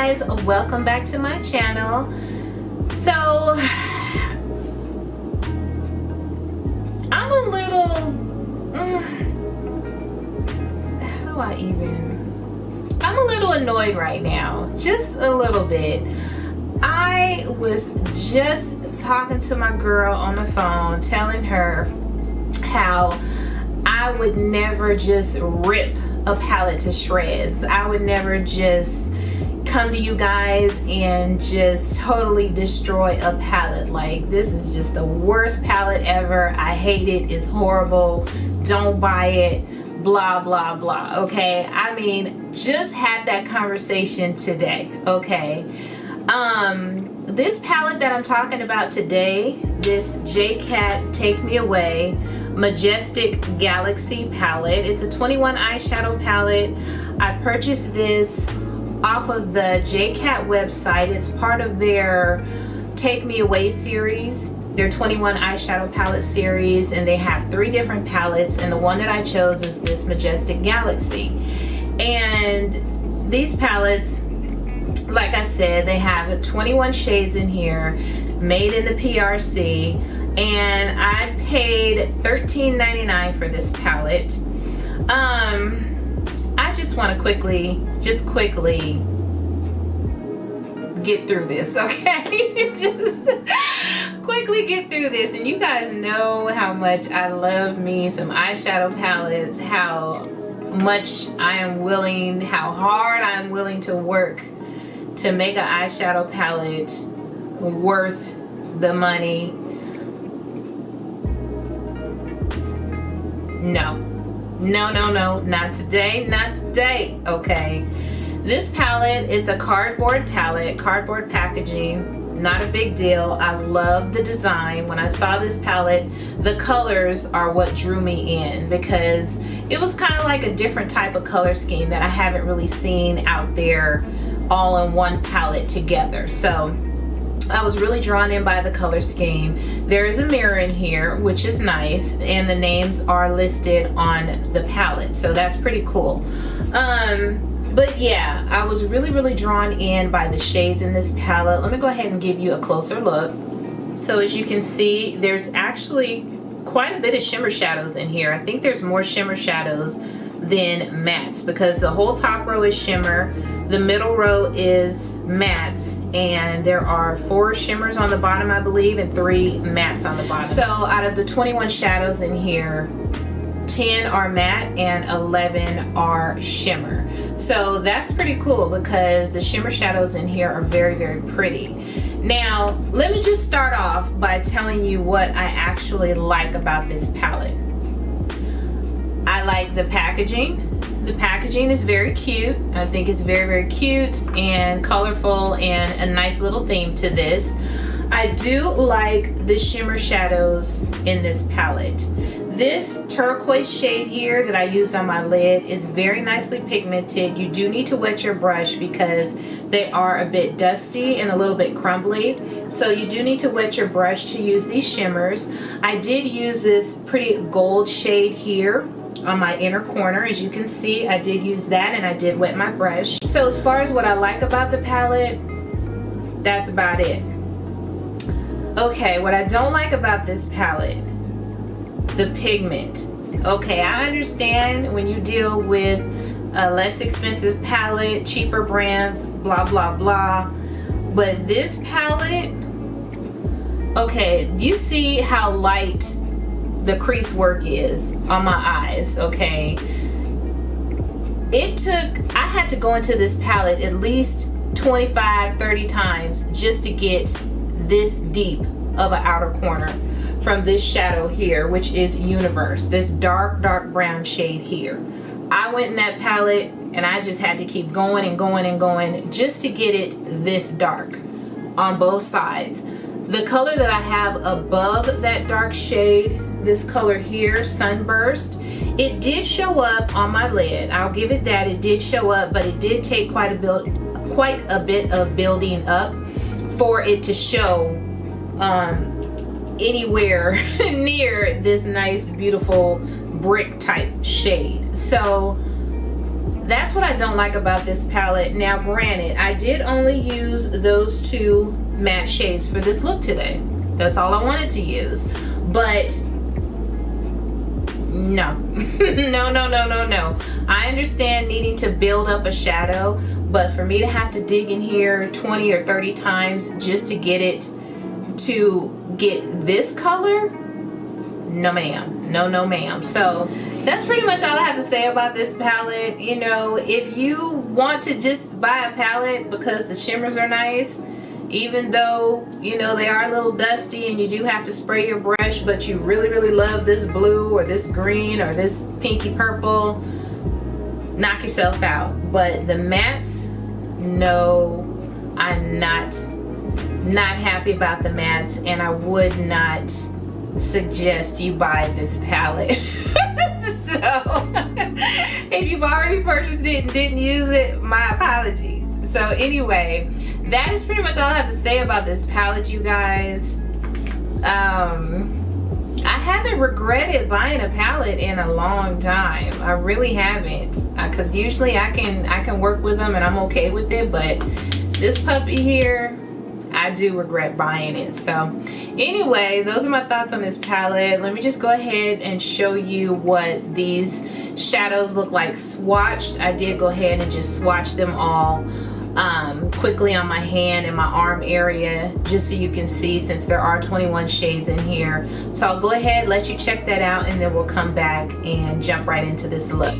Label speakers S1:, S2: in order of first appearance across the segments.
S1: guys, welcome back to my channel. So I'm a little I'm a little annoyed right now, just a little bit. I was just talking to my girl on the phone, telling her how I would never just rip a palette to shreds. I would never just come to you guys and just totally destroy a palette. Like, this is just the worst palette ever. I hate it. It's horrible. Don't buy it. Blah, blah, blah. Okay? I mean, just had that conversation today. Okay? This palette that I'm talking about today, this J.Cat Take Me Away Majestic Galaxy palette. It's a 21 eyeshadow palette. I purchased this off of the J.Cat website. It's part of their Take Me Away series, their 21 eyeshadow palette series, and they have 3 different palettes, and the one that I chose is this Majestic Galaxy. And these palettes, like I said, they have 21 shades in here, made in the PRC, and I paid $13.99 for this palette. I just want to quickly get through this, okay? Just quickly get through this. And you guys know how much I love me some eyeshadow palettes, how much I am willing, how hard I'm willing to work to make an eyeshadow palette worth the money. No, not today, not today, okay? This palette is a cardboard palette, cardboard packaging, not a big deal. I love the design. When I saw this palette, the colors are what drew me in, because it was kind of like a different type of color scheme that I haven't really seen out there all in one palette together. So I was really drawn in by the color scheme. There is a mirror in here, which is nice, and the names are listed on the palette, so that's pretty cool. But yeah, I was really drawn in by the shades in this palette. Let me go ahead and give you a closer look. So as you can see, there's actually quite a bit of shimmer shadows in here. I think there's more shimmer shadows than mattes, because the whole top row is shimmer, the middle row is mattes, and there are 4 shimmers on the bottom, I believe, and 3 mattes on the bottom. So out of the 21 shadows in here, 10 are matte and 11 are shimmer. So that's pretty cool, because the shimmer shadows in here are very pretty. Now, let me just start off by telling you what I actually like about this palette. I like the packaging. The packaging is very cute. I think it's very cute and colorful, and a nice little theme to this. I do like the shimmer shadows in this palette. This turquoise shade here that I used on my lid is very nicely pigmented. You do need to wet your brush because they are a bit dusty and a little bit crumbly. So you do need to wet your brush to use these shimmers. I did use this pretty gold shade here on my inner corner. As you can see, I did use that, and I did wet my brush. So as far as what I like about the palette, that's about it. Okay, what I don't like about this palette, the pigment. Okay, I understand when you deal with a less expensive palette, cheaper brands, blah blah blah, but this palette, okay, you see how light the crease work is on my eyes, okay? I had to go into this palette at least 25-30 times just to get this deep of an outer corner from this shadow here, which is Universe, this dark brown shade here. I went in that palette and I just had to keep going and going just to get it this dark on both sides. The color that I have above that dark shade, this color here, Sunburst, it did show up on my lid. I'll give it that, it did show up, but it did take quite a bit of building up for it to show anywhere near this nice beautiful brick type shade. So that's what I don't like about this palette. Now granted, I did only use those two matte shades for this look today. That's all I wanted to use. But no. No. I understand needing to build up a shadow, but for me to have to dig in here 20 or 30 times just to get it to get this color, no ma'am. No ma'am. So that's pretty much all I have to say about this palette. You know, if you want to just buy a palette because the shimmers are nice, even though, you know, they are a little dusty and you do have to spray your brush, but you really love this blue or this green or this pinky purple, knock yourself out. But the mattes, no, I'm not happy about the mattes, and I would not suggest you buy this palette. So if you've already purchased it and didn't use it, my apologies. So anyway, that is pretty much all I have to say about this palette, you guys. I haven't regretted buying a palette in a long time. I really haven't, because usually I can work with them and I'm okay with it, but this puppy here, I do regret buying it. So anyway, those are my thoughts on this palette. Let me just go ahead and show you what these shadows look like swatched. I did go ahead and just swatch them all quickly on my hand and my arm area, just so you can see, since there are 21 shades in here. So I'll go ahead, let you check that out, and then we'll come back and jump right into this look.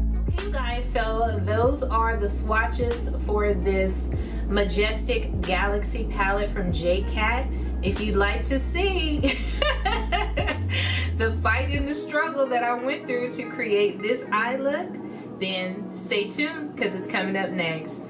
S1: Okay, you guys, so those are the swatches for this Majestic Galaxy palette from J.Cat. If you'd like to see the fight and the struggle that I went through to create this eye look, then stay tuned, because it's coming up next.